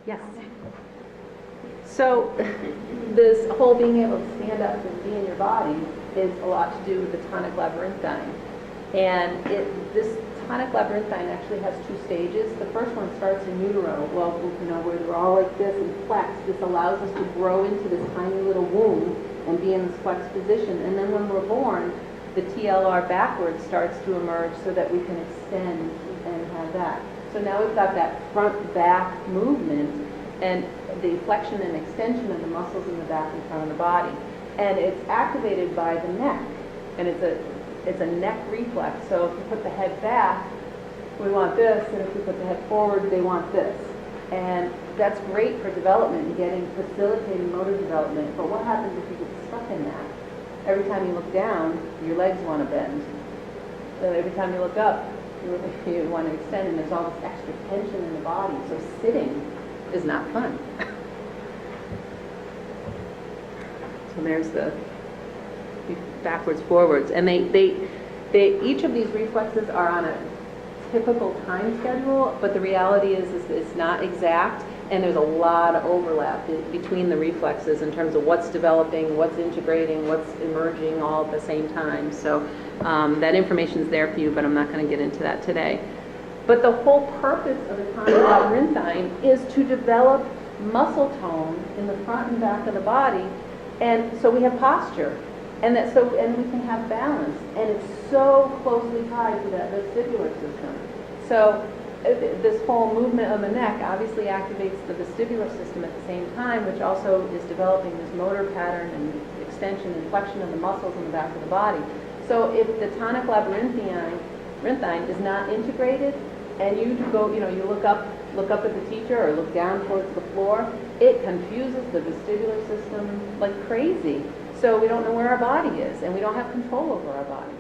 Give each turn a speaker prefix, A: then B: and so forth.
A: Yes. So this whole being able to stand up and be in your body is a lot to do with the tonic labyrinthine. And this tonic labyrinthine actually has two stages. The first one starts in utero, well, where we're all like this and flexed. This allows us to grow into this tiny little womb and be in this flexed position. And then when we're born, the TLR backwards starts to emerge so that we can extend and have that. So now we've got that front-back movement and the flexion and extension of the muscles in the back and front of the body. And it's activated by the neck. And it's a neck reflex. So if you put the head back, we want this, and if we put the head forward, they want this. And that's great for development and facilitating motor development. But what happens if you get stuck in that? Every time you look down, your legs want to bend. So every time you look up, you want to extend, and there's all this extra tension in the body. So sitting is not fun. So there's the backwards, forwards, and they each of these reflexes are on a typical time schedule, but the reality is it's not exact, and there's a lot of overlap between the reflexes in terms of what's developing, what's integrating, what's emerging all at the same time. So that information is there for you, but I'm not going to get into that today. But the whole purpose of the tonic labyrinthine is to develop muscle tone in the front and back of the body, and so we have posture. And we can have balance, and it's so closely tied to that vestibular system. So this whole movement of the neck obviously activates the vestibular system at the same time, which also is developing this motor pattern and extension and flexion of the muscles in the back of the body. So if the tonic labyrinthine is not integrated, and you go, you look up at the teacher or look down towards the floor, it confuses the vestibular system like crazy. So we don't know where our body is, and we don't have control over our body.